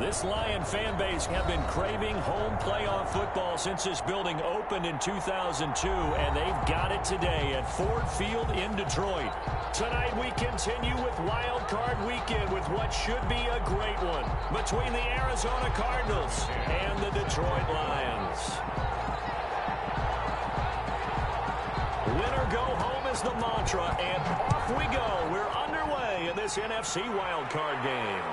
This Lion fan base have been craving home playoff football since this building opened in 2002, and they've got it today at Ford Field in Detroit. Tonight we continue with Wild Card Weekend with what should be a great one between the Arizona Cardinals and the Detroit Lions. Winner go home is the mantra, and off we go. We're underway in this NFC Wild Card game.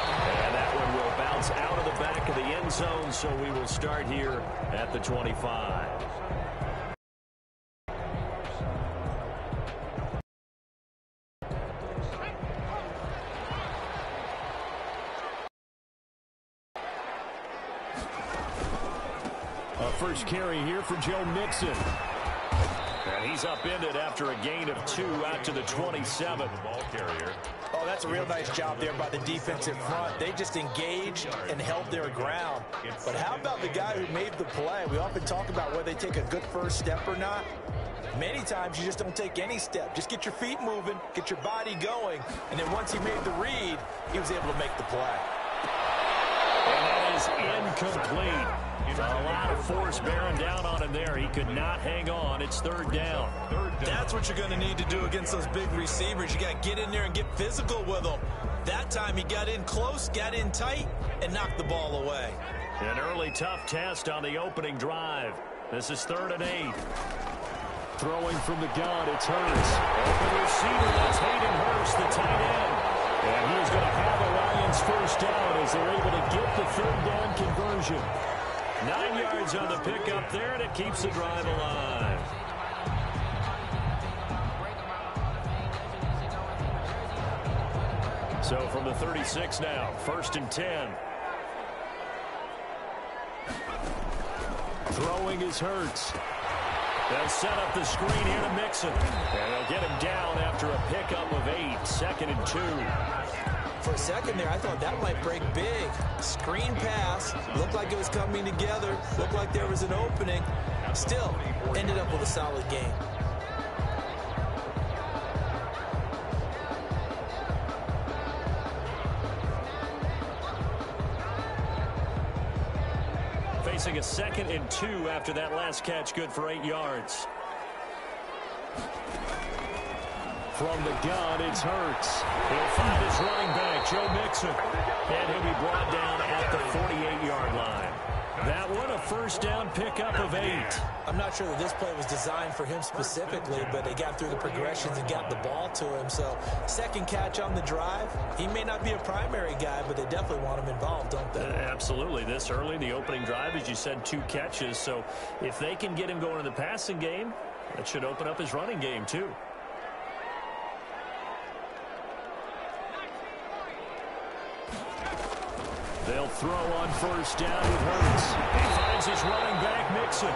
And that one will bounce out of the back of the end zone, so we will start here at the 25. A first carry here for Joe Mixon. And he's upended after a gain of 2 out to the 27. The ball carrier. Oh, that's a real nice job there by the defensive front. They just engaged and held their ground. But how about the guy who made the play? We often talk about whether they take a good first step or not. Many times you just don't take any step. Just get your feet moving, get your body going, and then once he made the read, he was able to make the play. And that is incomplete. A lot of force bearing down on him there. He could not hang on. It's third down. That's what you're going to need to do against those big receivers. You got to get in there and get physical with them. That time he got in close, got in tight, and knocked the ball away. An early tough test on the opening drive. This is 3rd and 8. Throwing from the gun, it's Hurts. Open receiver, that's Hayden Hurst, the tight end. And he's going to have the Lions first down as they're able to get the 3rd down conversion. 9 yards on the pickup there, and it keeps the drive alive. So from the 36 now, 1st and 10. Throwing is Hurts. They'll set up the screen here to Mixon. And they'll get him down after a pickup of 8, 2nd and 2. For a second there, I thought that might break big. Screen pass. Looked like it was coming together. Looked like there was an opening. Still, ended up with a solid game. Facing a 2nd and 2 after that last catch, good for 8 yards. From the gun, it's Hurts. He'll find his running back, Joe Mixon. And he'll be brought down at the 48-yard line. That one, a first down pickup of 8. I'm not sure that this play was designed for him specifically, but they got through the progressions and got the ball to him. So, second catch on the drive. He may not be a primary guy, but they definitely want him involved, don't they? Absolutely. This early, the opening drive, as you said, 2 catches. So, if they can get him going in the passing game, that should open up his running game, too. They'll throw on first down with Hurts. He finds his running back, Mixon.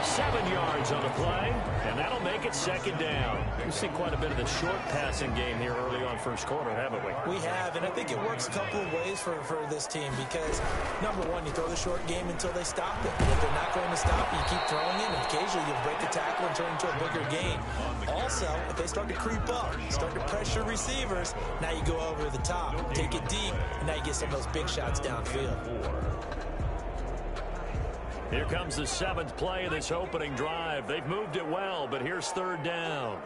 7 yards on the play, and that'll make it 2nd down. We've seen quite a bit of the short passing game here early on first quarter, haven't we? We have, and I think it works a couple of ways for this team because, number one, you throw the short game until they stop it. If they're not going to stop it, you keep throwing it, and occasionally you'll break the tackle and turn into a bigger gain. Also, if they start to creep up, start to pressure receivers, now you go over the top, take it deep, and now you get some of those big shots downfield. Here comes the 7th play of this opening drive. They've moved it well, but here's 3rd down.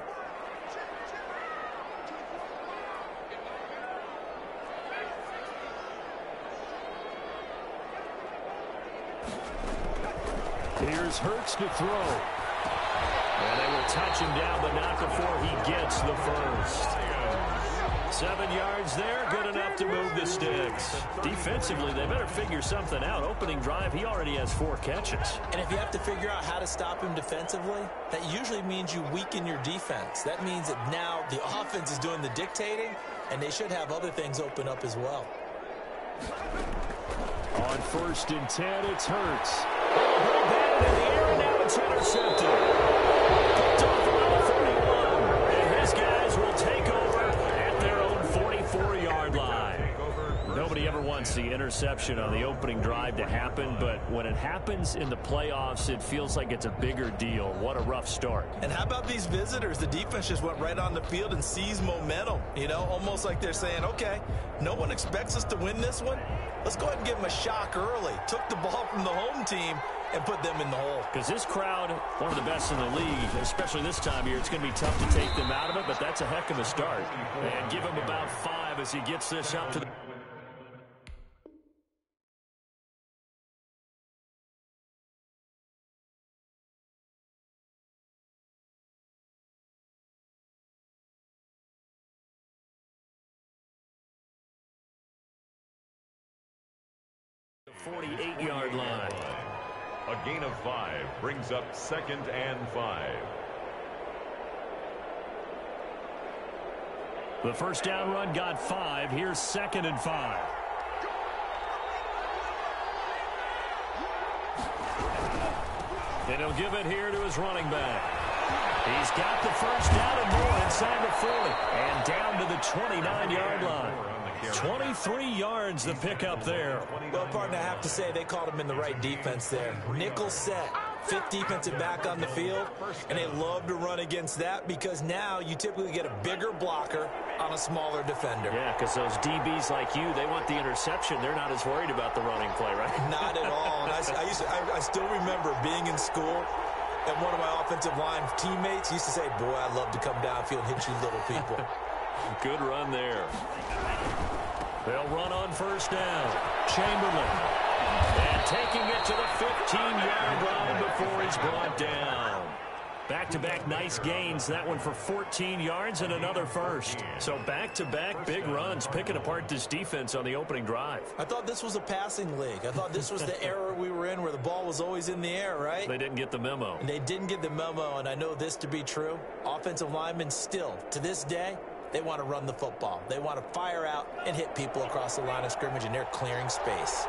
Here's Hurts to throw. And they will touch him down, but not before he gets the first. 7 yards there, good enough to move the sticks. Defensively, they better figure something out. Opening drive, he already has 4 catches. And if you have to figure out how to stop him defensively, that usually means you weaken your defense. That means that now the offense is doing the dictating, and they should have other things open up as well. On 1st and 10, it's Hurts. Batted in the air, and now it's intercepted. Picked off around the 41. And his guys will take over at their own 44-yard line. Nobody Nobody ever wants the interception on the opening drive to happen, but when it happens in the playoffs, it feels like it's a bigger deal. What a rough start. And how about these visitors? The defense just went right on the field and seized momentum, almost like they're saying, okay, no one expects us to win this one. Let's go ahead and give them a shock early. Took the ball from the home team and put them in the hole. Because this crowd, one of the best in the league, especially this time of year, it's going to be tough to take them out of it, but that's a heck of a start. And give him about 5 as he gets this up to the... the 48-yard line. A gain of 5 brings up 2nd and 5. The first down run got 5. Here's 2nd and 5. And he'll give it here to his running back. He's got the first down and more inside the 40. And down to the 29-yard line. 23 yards the pickup there. Well, partner, I have to say they called him in the right defense there. Nickel set, 5th defensive back on the field, and they love to run against that because now you typically get a bigger blocker on a smaller defender. Yeah, because those DBs like you, they want the interception. They're not as worried about the running play, right? Not at all. And I still remember being in school, and one of my offensive line teammates used to say, boy, I'd love to come downfield and hit you little people. Good run there. They'll run on first down. Chamberlain. And taking it to the 15-yard line before he's brought down. Back-to-back nice gains. That one for 14 yards and another first. So back-to-back big runs, picking apart this defense on the opening drive. I thought this was a passing league. I thought this was the era we were in where the ball was always in the air, right? They didn't get the memo. And they didn't get the memo, and I know this to be true. Offensive linemen still, to this day, they want to run the football. They want to fire out and hit people across the line of scrimmage, and they're clearing space.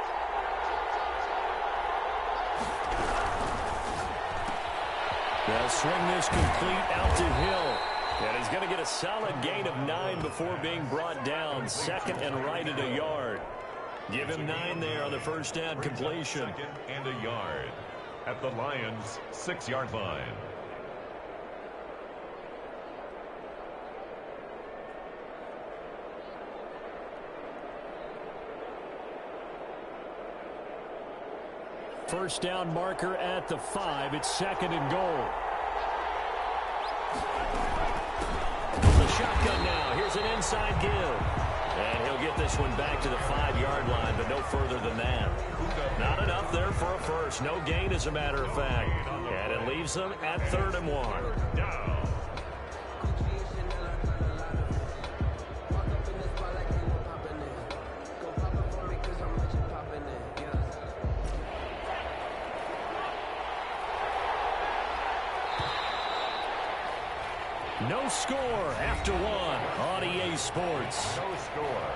They'll swing this complete out to Hill. And he's going to get a solid gain of 9 before being brought down. 2nd and right at a yard. Give him 9 there on the first down completion. 2nd and a yard at the Lions' 6-yard line. First down marker at the 5. It's 2nd and goal. The shotgun now. Here's an inside give. And he'll get this one back to the 5-yard line, but no further than that. Not enough there for a first. No gain, as a matter of fact. And it leaves them at 3rd and 1. Down. No score after 1 on EA Sports. No score.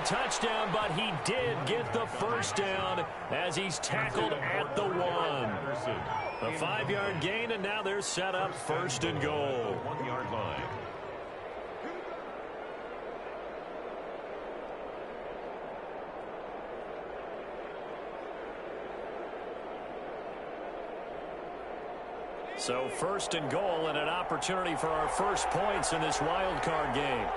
Touchdown, but he did get the first down as he's tackled at the 1. A 5-yard gain, and now they're set up 1st and goal. 1-yard line. So 1st and goal and an opportunity for our first points in this wild card game.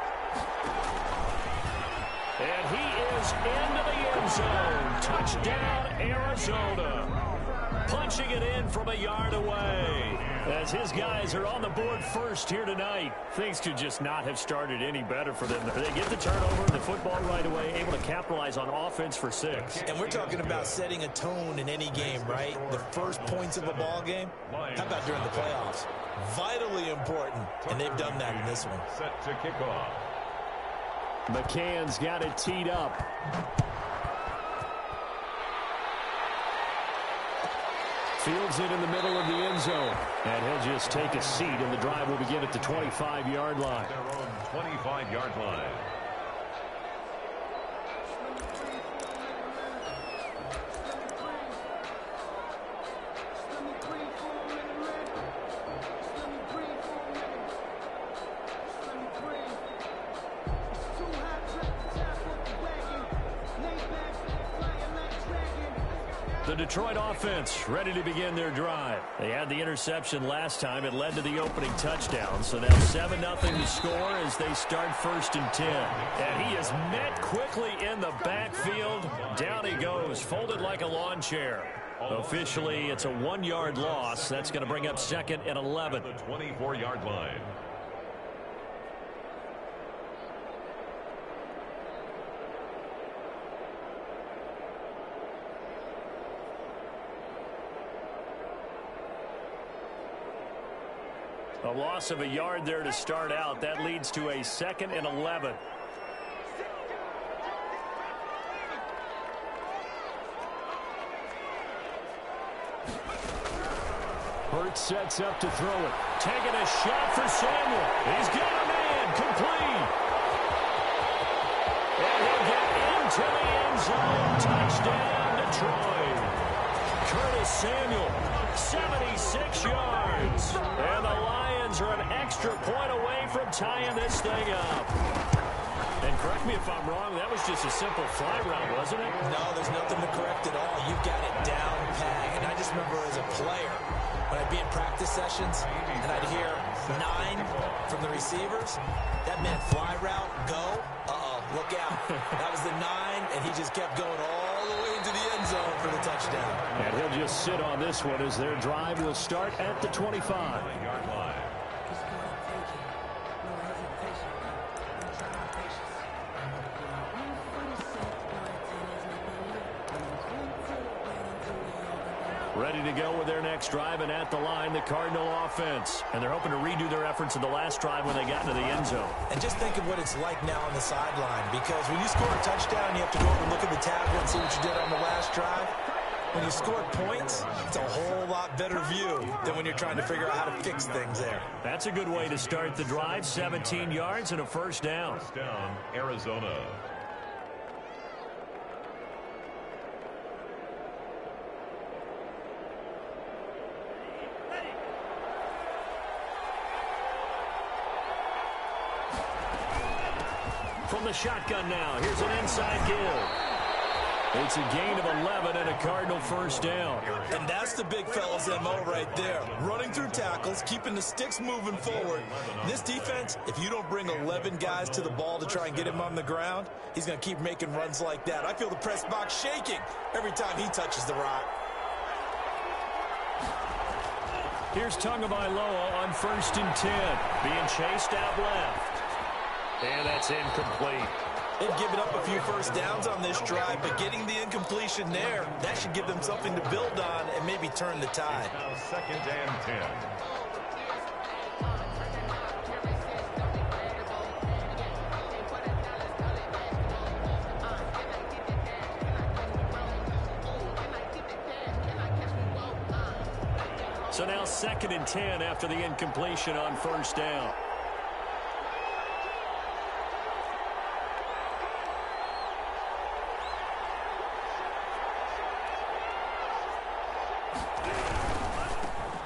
And he is into the end zone. Touchdown, Arizona. Punching it in from a yard away. As his guys are on the board first here tonight. Things could just not have started any better for them. They get the turnover, the football right away, able to capitalize on offense for 6. And we're talking about setting a tone in any game, right? The first points of a ball game. How about during the playoffs? Vitally important, and they've done that in this one. Set to kick off. McCann's got it teed up. Fields it in the middle of the end zone. And he'll just take a seat, and the drive will begin at the 25-yard line. Their own 25-yard line. The Detroit offense ready to begin their drive. They had the interception last time. It led to the opening touchdown. So now 7-0 to score as they start 1st and 10. And he is met quickly in the backfield. Down he goes, folded like a lawn chair. Officially, it's a 1-yard loss. That's going to bring up 2nd and 11. The 24-yard line. A loss of a yard there to start out. That leads to a 2nd and 11. Hurts sets up to throw it. Taking a shot for Samuel. He's got a man. Complete. And he'll get into the end zone. Touchdown, Detroit. Curtis Samuel, 76 yards. And the Lions are an extra point away from tying this thing up. And correct me if I'm wrong, that was just a simple fly route, wasn't it? No, there's nothing to correct at all. You've got it down pat. And I just remember as a player, when I'd be in practice sessions and I'd hear 9 from the receivers, that meant fly route, go, look out. That was the 9, and he just kept going all the way into the end zone for the touchdown. And he'll just sit on this one as their drive will start at the 25-yard line. Ready to go with their next drive, and at the line, the Cardinal offense. And they're hoping to redo their efforts in the last drive when they got into the end zone. And just think of what it's like now on the sideline, because when you score a touchdown, you have to go over and look at the tablet and see what you did on the last drive. When you score points, it's a whole lot better view than when you're trying to figure out how to fix things there. That's a good way to start the drive. 17 yards and a first down. First down, Arizona. From the shotgun now, here's an inside give. It's a gain of 11 and a Cardinal first down. And that's the big fella's MO right there. Running through tackles, keeping the sticks moving forward. This defense, if you don't bring 11 guys to the ball to try and get him on the ground, he's going to keep making runs like that. I feel the press box shaking every time he touches the rock. Here's Tagovailoa on 1st and 10. Being chased out left. And that's incomplete. They've given up a few first downs on this drive, but getting the incompletion there, that should give them something to build on and maybe turn the tide. Now 2nd and 10. So now 2nd and 10 after the incompletion on first down.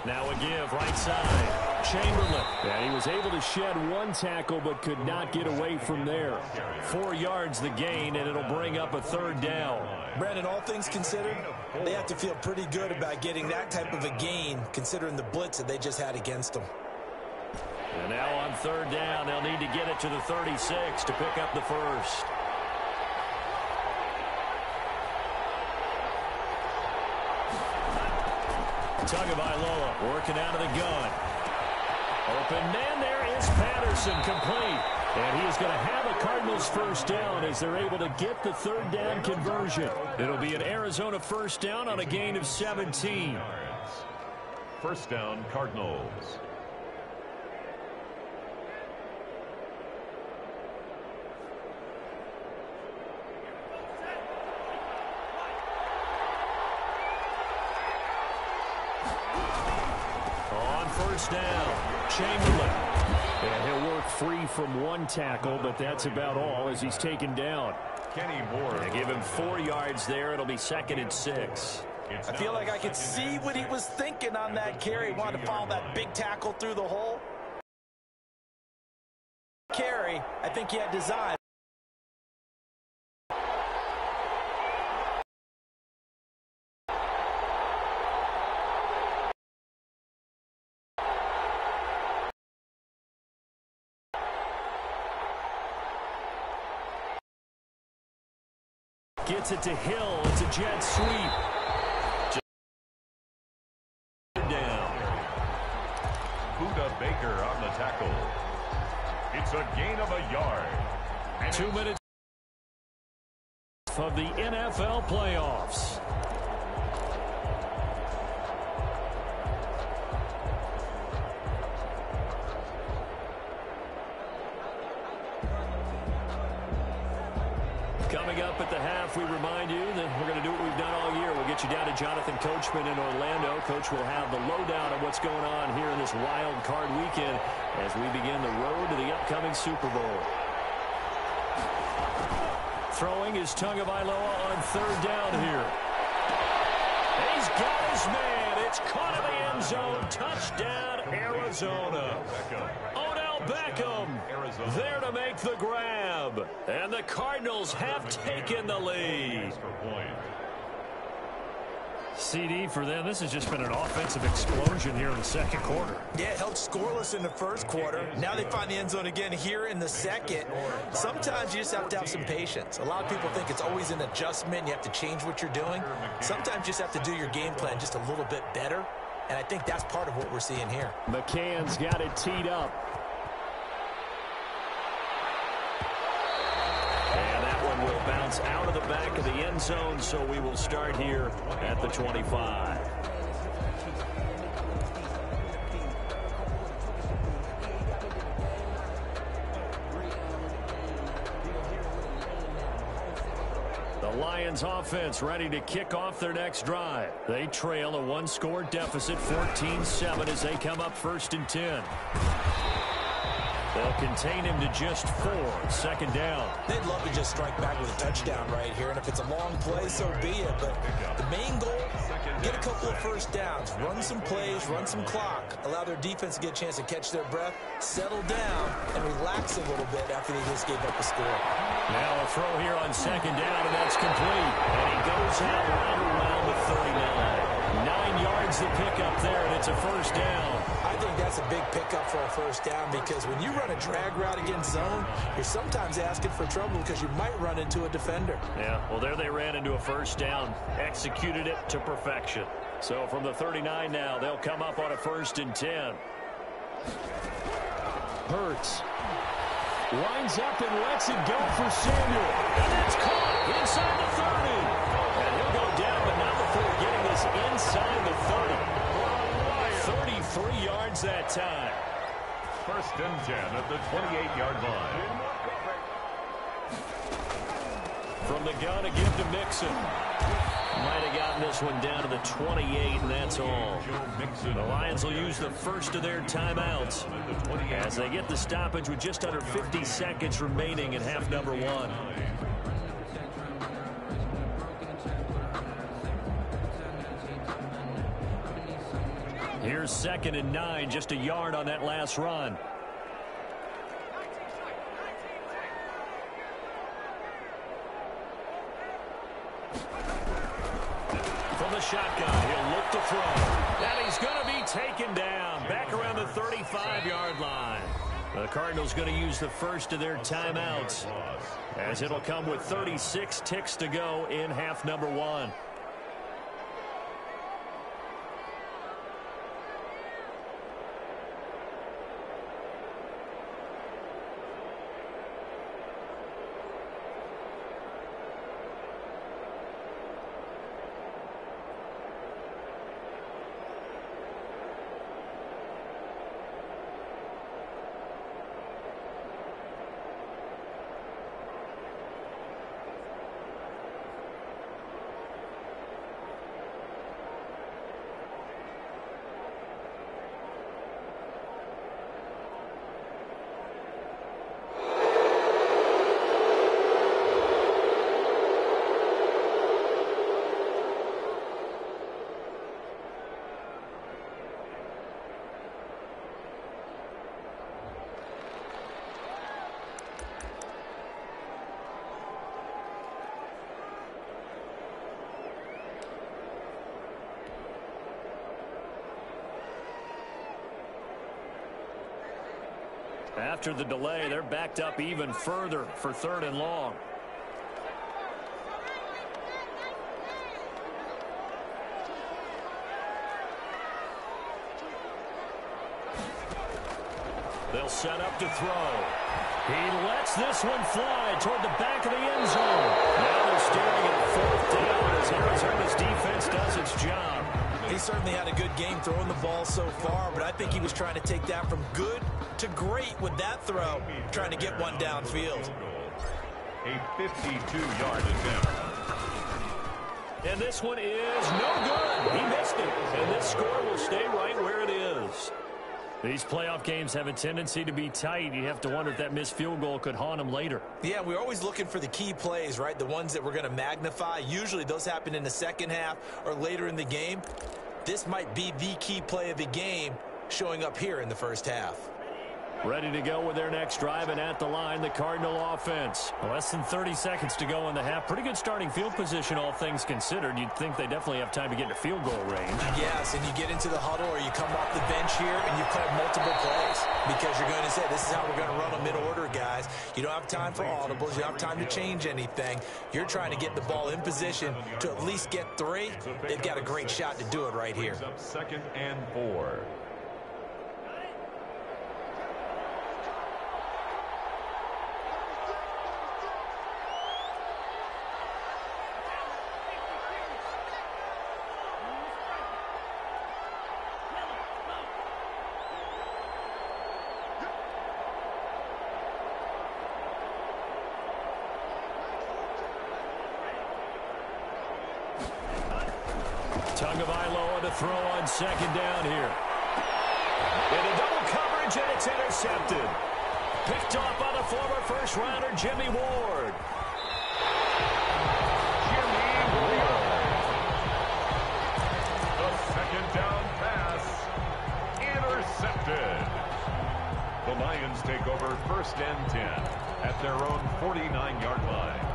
Now a give, right side. Chamberlain. And he was able to shed one tackle but could not get away from there. 4 yards the gain, and it'll bring up a 3rd down. Brandon, all things considered, they have to feel pretty good about getting that type of a gain considering the blitz that they just had against them. And now on 3rd down, they'll need to get it to the 36 to pick up the first. Tagovailoa working out of the gun. Open man, there is Patterson, complete. And he is going to have a Cardinals first down as they're able to get the 3rd down conversion. It'll be an Arizona first down on a gain of 17. First down, Cardinals. first down. Chamberlain. And he'll work free from one tackle, but that's about all as he's taken down. Kenny Moore. They give him 4 yards there. It'll be 2nd and 6. I feel like I could see what he was thinking on that carry. He wanted to follow that big tackle through the hole. Carry, I think he had design. Gets it to Hill. It's a jet sweep. Down. Budda Baker on the tackle. It's a gain of a yard. And 2 minutes of the NFL playoffs. Coming up at the half, we remind you that we're going to do what we've done all year. We'll get you down to Jonathan Coachman in Orlando. Coach will have the lowdown of what's going on here in this wild card weekend as we begin the road to the upcoming Super Bowl. Throwing is Tagovailoa on 3rd down here. He's got his man. It's caught in the end zone. Touchdown, Arizona. Odell Beckham there to make the grab. And the Cardinals have taken the lead. CD for them. This has just been an offensive explosion here in the 2nd quarter. Yeah, it held scoreless in the 1st quarter. Now they find the end zone again here in the 2nd. Sometimes you just have to have some patience. A lot of people think it's always an adjustment. You have to change what you're doing. Sometimes you just have to do your game plan just a little bit better. And I think that's part of what we're seeing here. McCann's got it teed up. And that one will bounce out of the back of the end zone, so we will start here at the 25. The Lions offense ready to kick off their next drive. They trail a 1-score deficit, 14-7 as they come up 1st and 10. They'll contain him to just 4. 2nd down. They'd love to just strike back with a touchdown right here, and if it's a long play, so be it. But the main goal, get a couple of first downs, run some plays, run some clock, allow their defense to get a chance to catch their breath, settle down, and relax a little bit after they just gave up a score. Now a throw here on 2nd down, and that's complete. And he goes out right around the 39. 9 yards to pick up there, and it's a 1st down. I think that's a big pickup for a 1st down because when you run a drag route against zone, you're sometimes asking for trouble because you might run into a defender. Yeah, well, there they ran into a 1st down, executed it to perfection. So from the 39 now, they'll come up on a 1st and 10. Hurts lines up and lets it go for Samuel. And it's caught inside the 30. And he'll go down, but not before getting this inside the 30. 33 yards that time. 1st and 10 at the 28-yard line. From the gun, a give to Mixon. Might have gotten this one down to the 28, and that's all. The Lions will use the first of their timeouts as they get the stoppage with just under 50 seconds remaining in half number 1. Here's 2nd and 9, just a yard on that last run. From the shotgun, he'll look to throw. And he's going to be taken down back around the 35-yard line. The Cardinals going to use the first of their timeouts as it'll come with 36 ticks to go in half number 1. After the delay, they're backed up even further for 3rd and long. They'll set up to throw. He lets this one fly toward the back of the end zone. Now they're staring at 4th down as Arizona's defense does its job. He certainly had a good game throwing the ball so far, but I think he was trying to take that from good to great with that throw, trying to get one downfield. A 52-yard attempt. And this one is no good. He missed it. And this score will stay right where it is. These playoff games have a tendency to be tight. You have to wonder if that missed field goal could haunt them later. Yeah, we're always looking for the key plays, right? The ones that we're going to magnify. Usually those happen in the second half or later in the game. This might be the key play of the game showing up here in the first half. Ready to go with their next drive, and at the line, the Cardinal offense. Less than 30 seconds to go in the half. Pretty good starting field position, all things considered. You'd think they definitely have time to get into field goal range. Yes, and you get into the huddle or you come off the bench here and you call multiple plays because you're going to say, this is how we're going to run a mid-order, guys. You don't have time for audibles. You don't have time to change anything. You're trying to get the ball in position to at least get 3. They've got a great shot to do it right here. 2nd and 4. Tagovailoa to throw on 2nd down here. Into double coverage, and it's intercepted. Picked off by the former first-rounder, Jimmy Ward. The 2nd down pass intercepted. The Lions take over 1st and 10 at their own 49-yard line.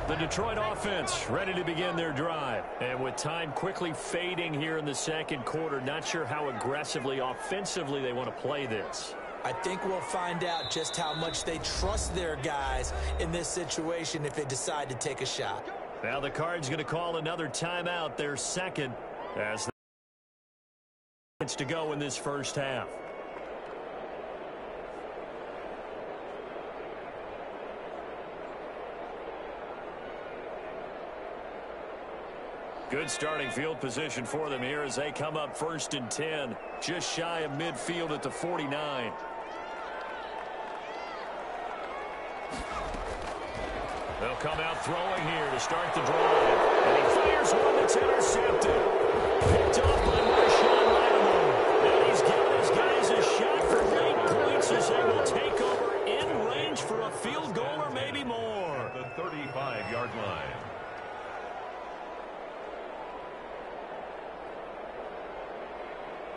The Detroit offense ready to begin their drive. And with time quickly fading here in the 2nd quarter, not sure how aggressively, offensively they want to play this. I think we'll find out just how much they trust their guys in this situation if they decide to take a shot. Now the Cards going to call another timeout, their 2nd, as it's to go in this first half. Good starting field position for them here as they come up 1st and 10, just shy of midfield at the 49. They'll come out throwing here to start the drive. And he fires one that's intercepted. Picked off by Marshawn Lattimore. And he's given his guys a shot for 8 points as they will take over in range for a field goal or maybe more. The 35-yard line.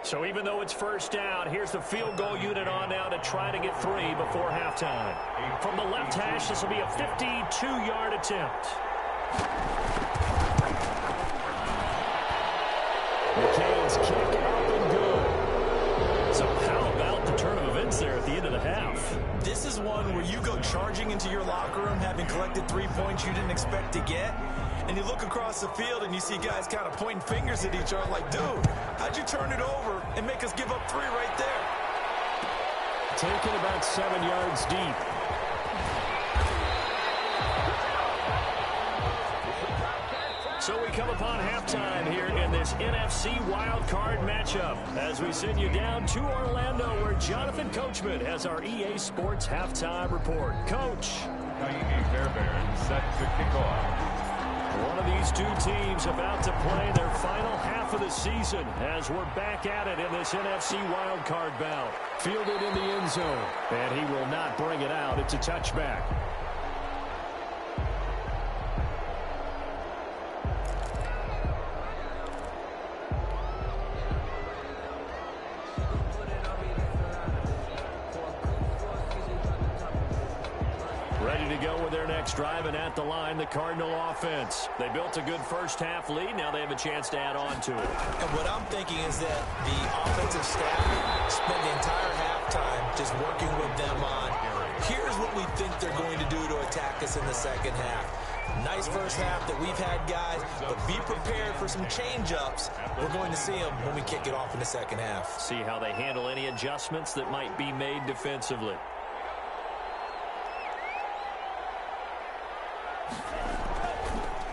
So even though it's 1st down, here's the field goal unit on now to try to get 3 before halftime. From the left hash, this will be a 52-yard attempt. McCain's kick up and good. So how about the turn of events there at the end of the half? This is one where you go charging into your locker room having collected 3 points you didn't expect to get. And you look across the field and you see guys kind of pointing fingers at each other like, dude, how'd you turn it over and make us give up 3 right there? Taken about 7 yards deep. So we come upon halftime here in this NFC wildcard matchup as we send you down to Orlando where Jonathan Coachman has our EA Sports halftime report. Coach. Kaimi Fairbairn set to kick off. One of these 2 teams about to play their final half of the season as we're back at it in this NFC wildcard bout. Fielded in the end zone, and he will not bring it out. It's a touchback. Ready to go with their next drive, and at the line, the Cardinal offense. They built a good first-half lead. Now they have a chance to add on to it. And what I'm thinking is that the offensive staff spent the entire halftime just working with them on, here's what we think they're going to do to attack us in the second half. Nice first half that we've had, guys, but be prepared for some change-ups. We're going to see them when we kick it off in the second half. See how they handle any adjustments that might be made defensively.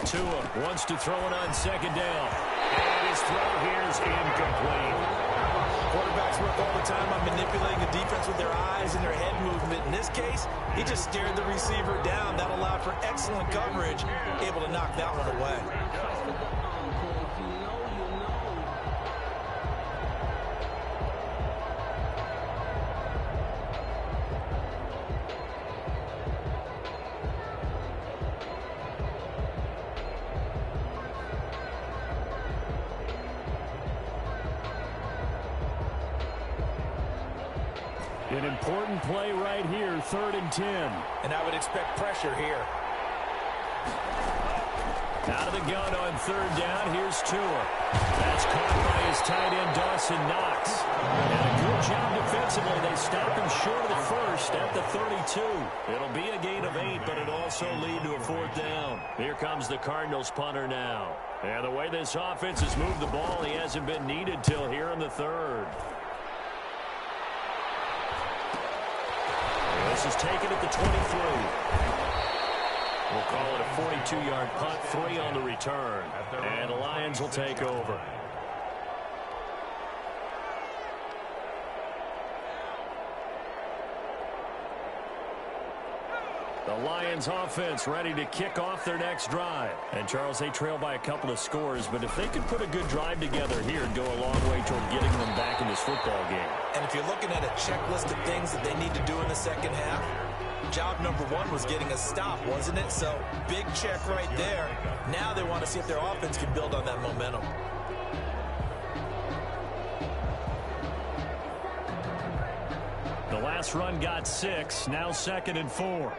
Tua wants to throw it on second down. And his throw here is incomplete. Quarterbacks work all the time on manipulating the defense with their eyes and their head movement. In this case, he just stared the receiver down. That allowed for excellent coverage, able to knock that one away. An important play right here, 3rd and 10. And I would expect pressure here. Out of the gun on 3rd down, here's Tua. That's caught by his tight end, Dawson Knox. And a good job defensively. They stopped him short of the first at the 32. It'll be a gain of 8, but it'll also lead to a 4th down. Here comes the Cardinals punter now. And the way this offense has moved the ball, he hasn't been needed till here in the 3rd. This is taken at the 23. We'll call it a 42-yard punt, 3 on the return. And the Lions will take over. The Lions offense ready to kick off their next drive. And, Charles, they trail by a couple of scores, but if they could put a good drive together here and go a long way toward getting them back in this football game. And if you're looking at a checklist of things that they need to do in the second half, job number 1 was getting a stop, wasn't it? So, big check right there. Now they want to see if their offense can build on that momentum. The last run got 6, now 2nd and 4.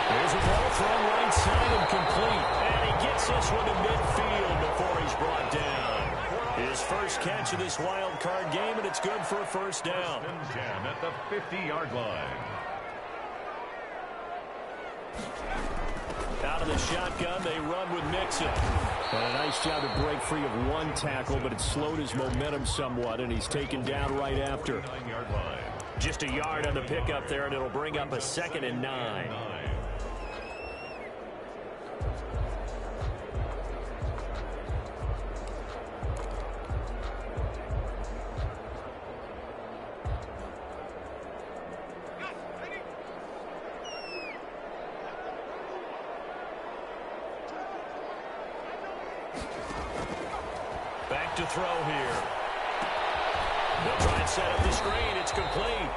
There's a ball thrown right side and complete. And he gets this one to midfield before he's brought down. His first catch of this wild card game, and it's good for a 1st down. 10 at the 50-yard line. Out of the shotgun, they run with Mixon. And a nice job to break free of 1 tackle, but it slowed his momentum somewhat, and he's taken down right after. 9-yard line. Just a yard on the pickup there, and it'll bring up a 2nd and 9. Back to throw here. They'll try and set up the screen. It's complete.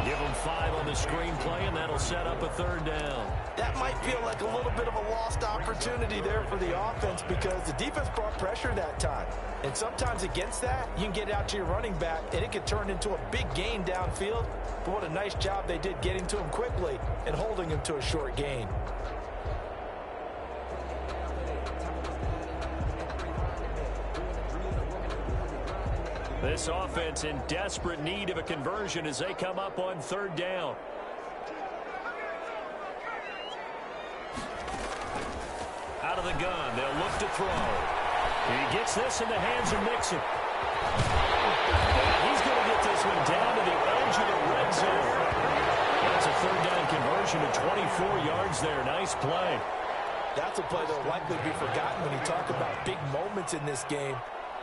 Give them 5 on the screen play, and that'll set up a 3rd down. That might feel like a little bit of a lost opportunity there for the offense because the defense brought pressure that time. And sometimes against that, you can get out to your running back, and it can turn into a big gain downfield. But what a nice job they did getting to him quickly and holding him to a short gain. This offense in desperate need of a conversion as they come up on 3rd down. Out of the gun, they'll look to throw. He gets this in the hands of Mixon. And he's going to get this one down to the edge of the red zone. That's a 3rd down conversion of 24 yards there. Nice play. That's a play that will likely be forgotten when you talk about big moments in this game.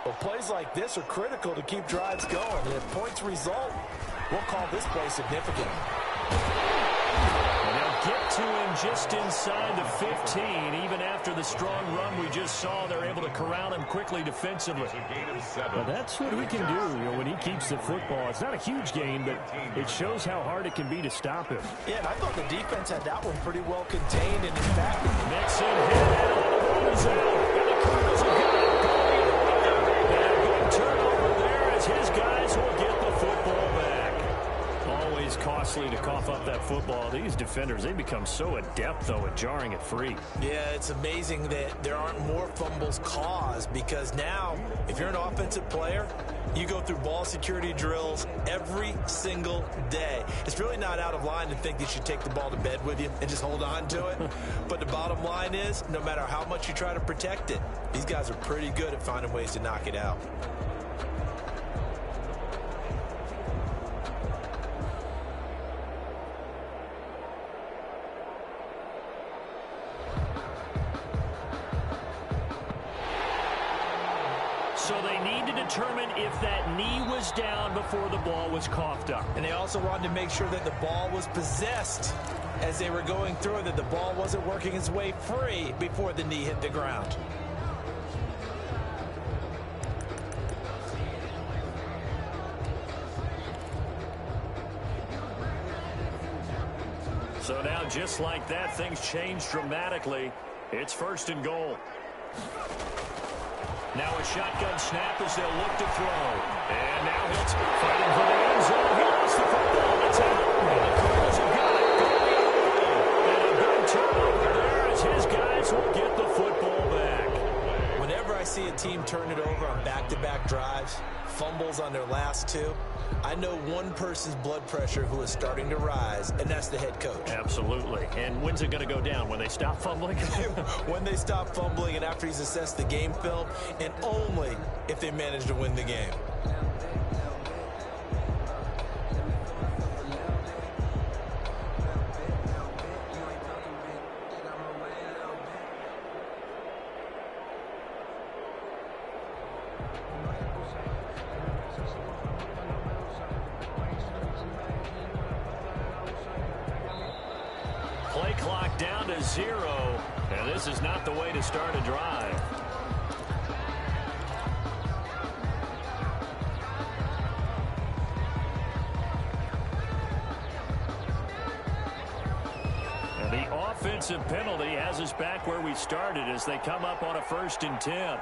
But plays like this are critical to keep drives going. And if points result, we'll call this play significant. And they'll get to him just inside the 15. Even after the strong run we just saw, they're able to corral him quickly defensively. Well, that's what we can do, when he keeps the football. It's not a huge gain, but it shows how hard it can be to stop him. Yeah, and I thought the defense had that one pretty well contained. And in fact, Mixon hit, and the ball is out. And the Cardinals are good. football, these defenders, they become so adept, though, at jarring it free. Yeah, it's amazing that there aren't more fumbles caused because now, if you're an offensive player, you go through ball security drills every single day. It's really not out of line to think that you should take the ball to bed with you and just hold on to it. But the bottom line is, no matter how much you try to protect it, these guys are pretty good at finding ways to knock it out. So they need to determine if that knee was down before the ball was coughed up. And they also wanted to make sure that the ball was possessed as they were going through it, that the ball wasn't working its way free before the knee hit the ground. So now, just like that, things change dramatically. It's 1st and goal. Now a shotgun snap as they'll look to throw. And now he's fighting for the end zone. He lost the football. It's out. And the Cardinals have got it. And a big turnover there as his guys will get the football back. Whenever I see a team turn it over on back-to-back drives, fumbles on their last two, I know one person's blood pressure who is starting to rise, and that's the head coach. Absolutely. And when's it going to go down? When they stop fumbling? When they stop fumbling and after he's assessed the game film, and only if they manage to win the game. Play clock down to 0, and this is not the way to start a drive. And the offensive penalty has us back where we started as they come up on a 1st and 10.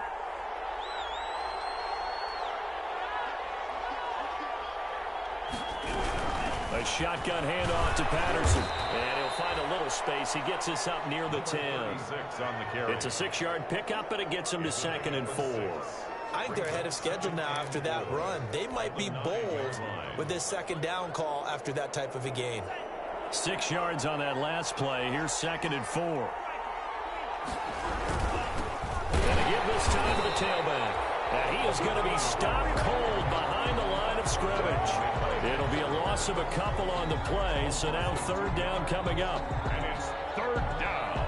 A shotgun handoff to Patterson. And he'll find a little space. He gets us up near the 10. It's a 6-yard pickup, but it gets him to 2nd and 4. I think they're ahead of schedule now after that run. They might be bold with this 2nd down call after that type of a gain. 6 yards on that last play. Here's 2nd and 4. And to give this time to the tailback. And he is going to be stopped cold behind the line of scrimmage. It'll be a loss of a couple on the play, so now 3rd down coming up. And it's 3rd down.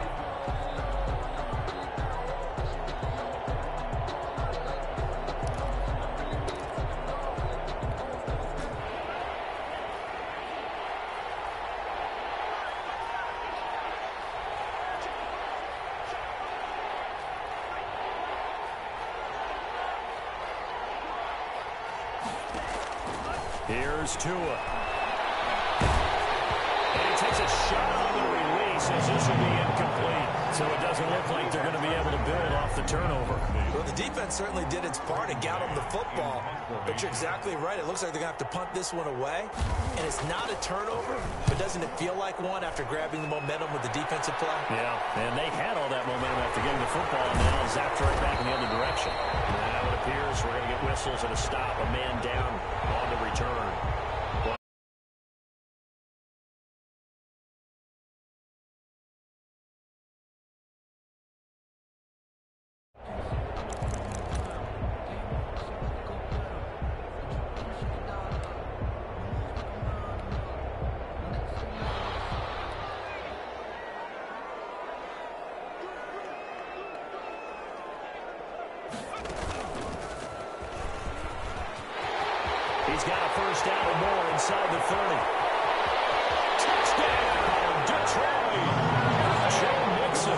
Here's Tua. And he takes a shot on the release as this will be incomplete. So it doesn't look like they're going to be able to build off the turnover. Well, the defense certainly did its part to get them the football. But you're exactly right. It looks like they're going to have to punt this one away. And it's not a turnover, but doesn't it feel like one after grabbing the momentum with the defensive play? Yeah, and they had all that momentum after getting the football, and now zapped right back in the other direction. Now it appears we're going to get whistles and a stop, a man down on the return. He's got a 1st down or more inside the 30. Touchdown, Detroit. Joe Mixon,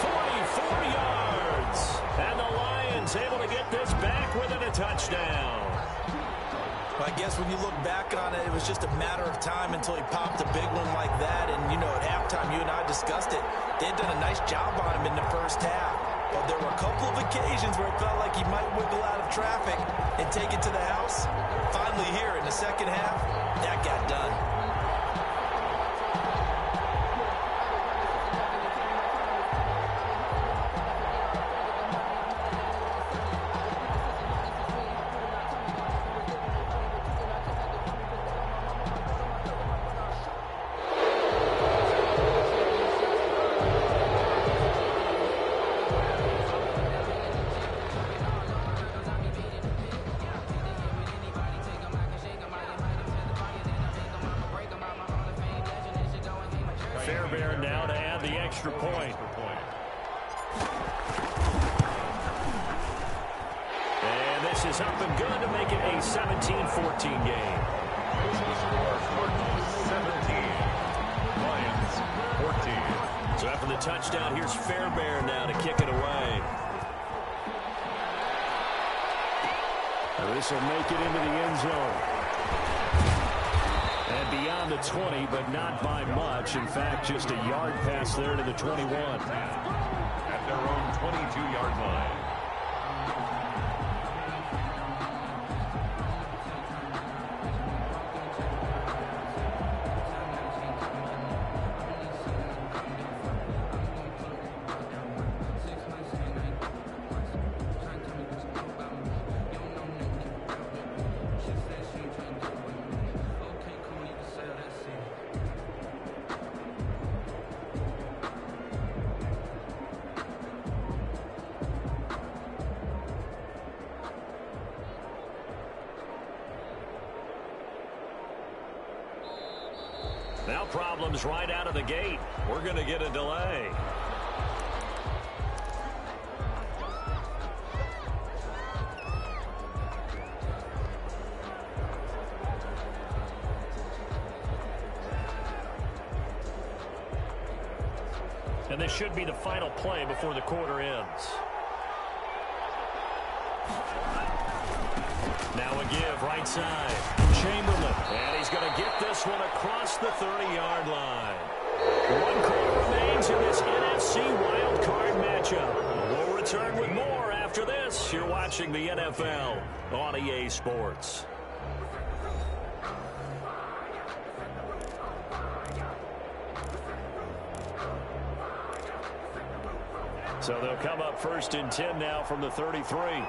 44 yards. And the Lions able to get this back within a touchdown. I guess when you look back on it, it was just a matter of time until he popped a big one like that. And, you know, at halftime, you and I discussed it. They had done a nice job on him in the 1st half. But there were a couple of occasions where it felt like he might wiggle out of traffic and take it to the house. Finally here in the 2nd half, that got done. Fairbairn now to add the extra point. And this is up and good to make it a 17-14 game. 17. Lions 14. So after the touchdown, here's Fairbairn now to kick it away. This will make it into the end zone. And beyond the 20, but not by much. In fact, just a yard pass there to the 21. At their own 22-yard line. Now problems right out of the gate. We're going to get a delay. And this should be the final play before the quarter ends. Now a give right side. Chamberlain. And he's going to get this one across the 30-yard line. 1 quarter remains in this NFC wildcard matchup. We'll return with more after this. You're watching the NFL on EA Sports. So they'll come up 1st and 10 now from the 33.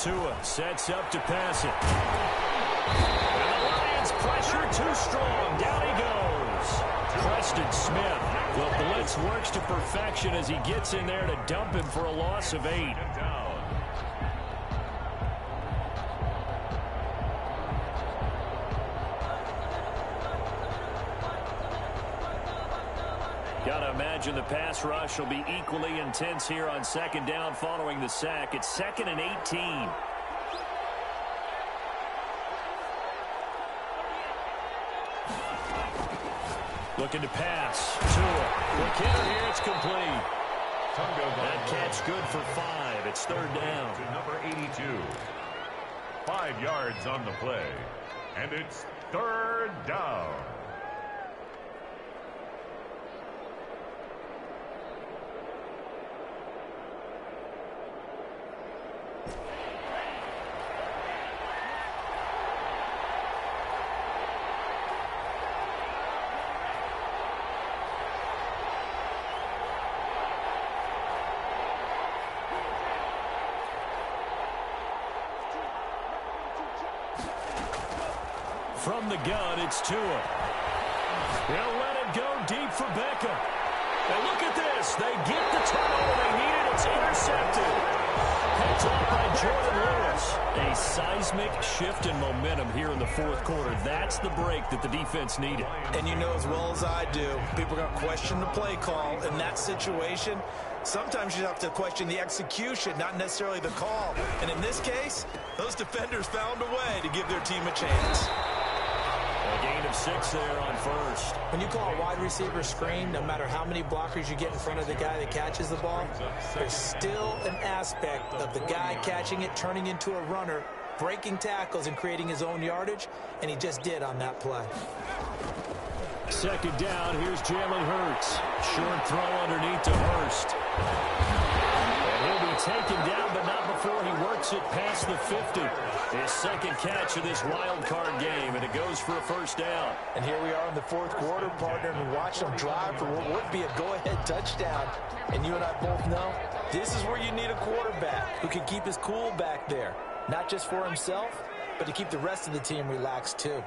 Tua sets up to pass it. And the Lions pressure too strong. Down he goes. Preston Smith. The blitz works to perfection as he gets in there to dump him for a loss of 8. Gotta imagine the pass rush will be equally intense here on 2nd down following the sack. It's 2nd and 18. Looking to pass. Tua. Quick hitter here. It's complete. That catch good for 5. It's 3rd down. To number 82. 5 yards on the play. And it's 3rd down. From the gun, it's Tua. They'll let it go deep for Beckham. And look at this. They get the turnover they needed. It's intercepted. Picked up by Jordan Lewis. A seismic shift in momentum here in the 4th quarter. That's the break that the defense needed. And you know as well as I do, people are going to question the play call in that situation. Sometimes you have to question the execution, not necessarily the call. And in this case, those defenders found a way to give their team a chance. A gain of 6 there on 1st. When you call a wide receiver screen, no matter how many blockers you get in front of the guy that catches the ball, there's still an aspect of the guy catching it, turning into a runner, breaking tackles and creating his own yardage, and he just did on that play. 2nd down, here's Jalen Hurts. Short throw underneath to Hurst. And he'll be taken down, but not before he works makes it past the 50. His second catch of this wild card game, and it goes for a first down. And here we are in the fourth quarter, partner, and we watch them drive for what would be a go-ahead touchdown. And you and I both know this is where you need a quarterback who can keep his cool back there, not just for himself, but to keep the rest of the team relaxed too.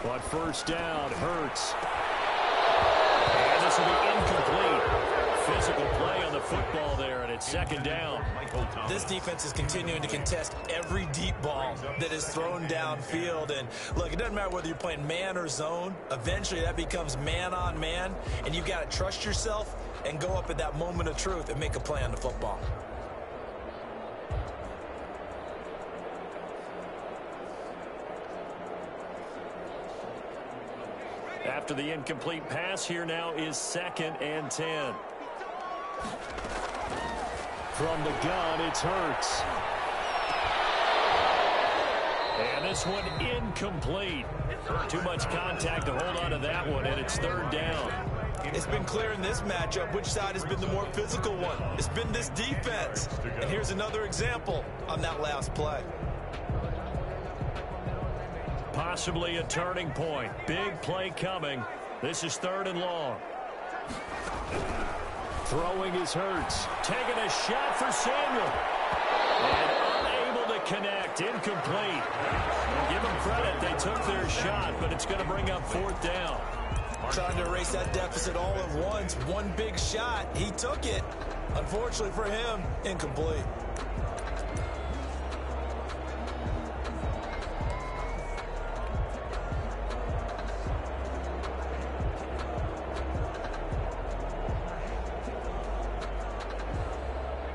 But first down, Hurts. And this will be incomplete. Physical play on the football there, and it's second down. This defense is continuing to contest every deep ball that is thrown downfield. And look, it doesn't matter whether you're playing man or zone. Eventually, that becomes man on man, and you've got to trust yourself and go up at that moment of truth and make a play on the football. After the incomplete pass, here now is 2nd and 10. From the gun, it's Hurts. And this one incomplete. Too much contact to hold on to that one, and it's 3rd down. It's been clear in this matchup which side has been the more physical one. It's been this defense. And here's another example on that last play. Possibly a turning point. Big play coming. This is 3rd and long. Throwing is Hurts. Taking a shot for Samuel. And unable to connect. Incomplete. Well, give them credit. They took their shot, but it's going to bring up 4th down. Trying to erase that deficit all at once. One big shot. He took it. Unfortunately for him, incomplete.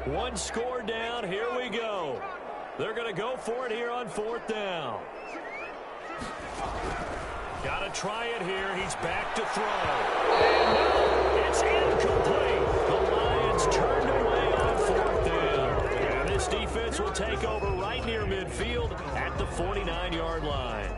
One score down. Here we go. They're going to go for it here on 4th down. Got to try it here. He's back to throw. And no, it's incomplete. The Lions turned away on 4th down. And this defense will take over right near midfield at the 49-yard line.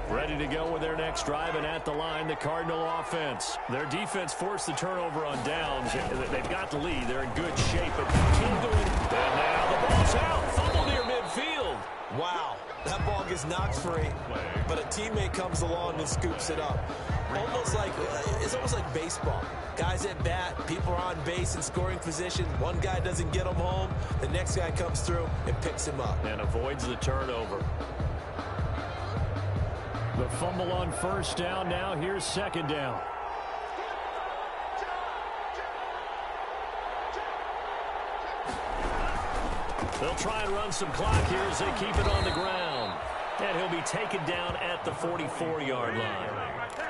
Ready to go with their next drive, and at the line, the Cardinal offense. Their defense forced the turnover on downs. They've got the lead. They're in good shape, but can't go in. And now the ball's out. Fumble near midfield. Wow, that ball gets knocked free, but a teammate comes along and scoops it up. It's almost like baseball. Guys at bat, people are on base in scoring position. One guy doesn't get them home. The next guy comes through and picks him up. And avoids the turnover. The fumble on first down. Now here's 2nd down. They'll try and run some clock here as they keep it on the ground. And he'll be taken down at the 44-yard line.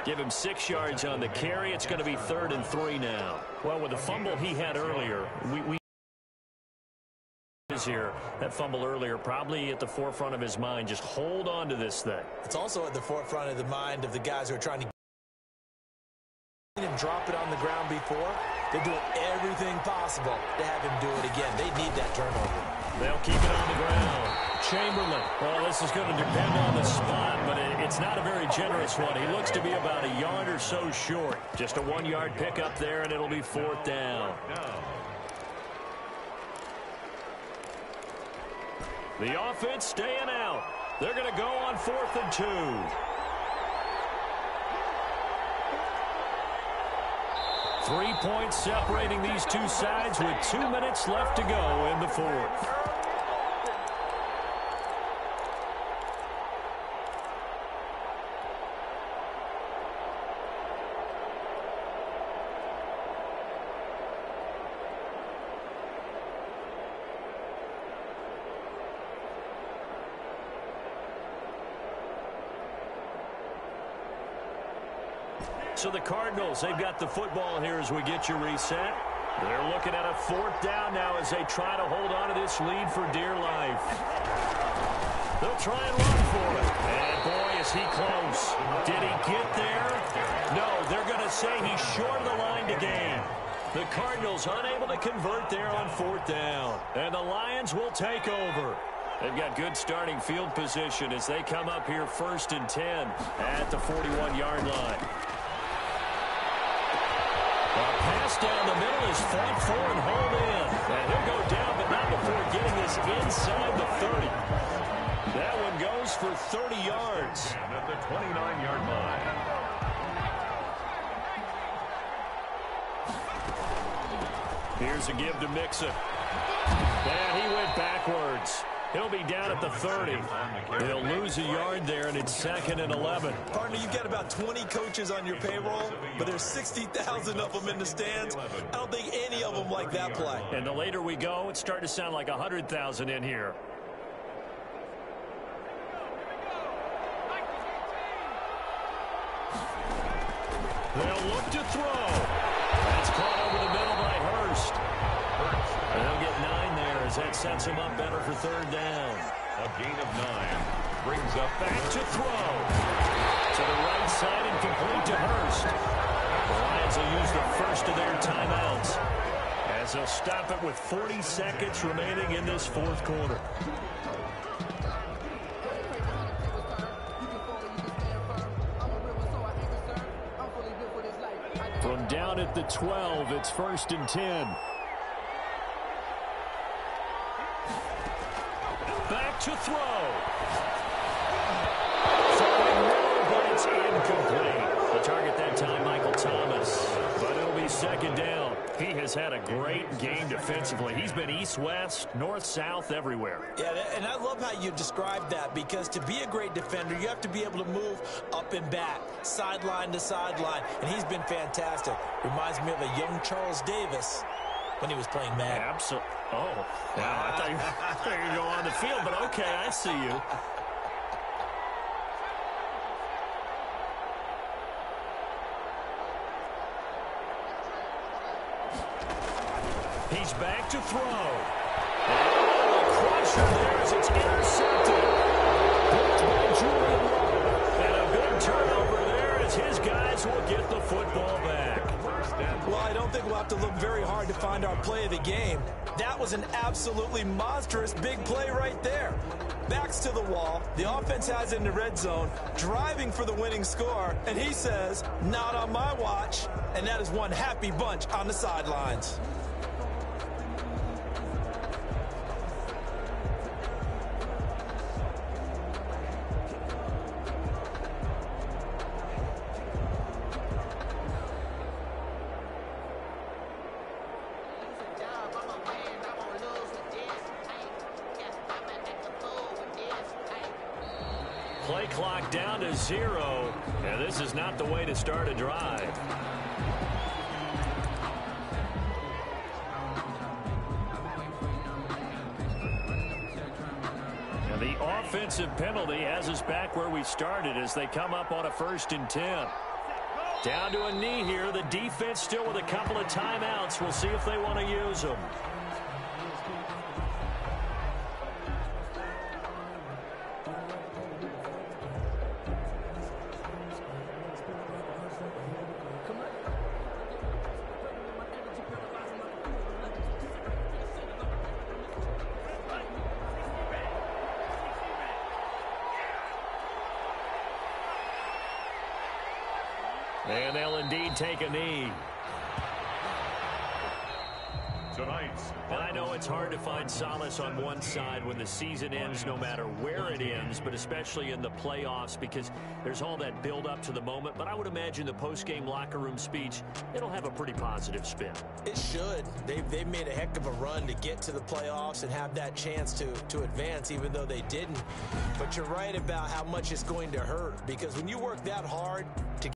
Give him 6 yards on the carry. It's going to be 3rd and 3 now. Well, with the fumble he had earlier, we here. That fumble earlier probably at the forefront of his mind. Just hold on to this thing. It's also at the forefront of the mind of the guys who are trying to get him drop it on the ground before. They're doing everything possible to have him do it again. They need that turnover. They'll keep it on the ground. Chamberlain. Well, this is going to depend on the spot, but it's not a very generous one. He looks to be about a yard or so short. Just a 1-yard pickup there, and it'll be 4th down. The offense staying out. They're going to go on 4th and 2. Three points separating these two sides with 2 minutes left to go in the 4th. So the Cardinals, they've got the football here as we get you reset. They're looking at a 4th down now as they try to hold on to this lead for dear life. They'll try and run for it. And boy, is he close. Did he get there? No, they're going to say he's short of the line to gain. The Cardinals unable to convert there on 4th down. And the Lions will take over. They've got good starting field position as they come up here 1st and 10 at the 41-yard line. Pass pass down the middle is fought for and hauled in. And he'll go down, but not before getting this inside the 30. That one goes for 30 yards. And at the 29-yard line. Here's a give to Mixon. And he went backwards. He'll be down at the 30. He'll lose a yard there, and it's 2nd and 11. Partner, you've got about 20 coaches on your payroll, but there's 60,000 of them in the stands. I don't think any of them like that play. And the later we go, it's starting to sound like 100,000 in here. They'll look to throw. That's caught over the middle by Hurst. And they'll get 9 there as that sets him up better for 3rd down. A gain of 9 brings up Back to throw. To the right side and complete to Hurst. The Lions will use the first of their timeouts as they'll stop it with 40 seconds remaining in this 4th quarter. From down at the 12, it's 1st and 10. Back to throw. Throwing low, but it's incomplete. The target that time, Michael Thomas. But it'll be 2nd down. He has had a great game defensively. He's been east-west, north-south, everywhere. Yeah, and I love how you described that, because to be a great defender, you have to be able to move up and back, sideline to sideline, and he's been fantastic. Reminds me of a young Charles Davis when he was playing Madden. Absolutely. Oh, wow. I thought you were going to go on the field, but okay, I see you. He's back to throw. And a crusher there as it's intercepted. Blocked by Julian Love. And a big turnover there as his guys will get the football back. Well, I don't think we'll have to look very hard to find our play of the game. That was an absolutely monstrous big play right there. Backs to the wall. The offense has it in the red zone, driving for the winning score. And he says, not on my watch. And that is one happy bunch on the sidelines. Play clock down to 0, and this is not the way to start a drive. And the offensive penalty has us back where we started as they come up on a 1st and 10. Down to a knee here. The defense still with a couple of timeouts. We'll see if they want to use them. And they'll indeed take a knee. And I know it's hard to find solace on one side when the season ends, no matter where it ends, but especially in the playoffs, because there's all that build up to the moment. But I would imagine the post-game locker room speech, it'll have a pretty positive spin. It should. They've made a heck of a run to get to the playoffs and have that chance to advance, even though they didn't. But you're right about how much it's going to hurt, because when you work that hard to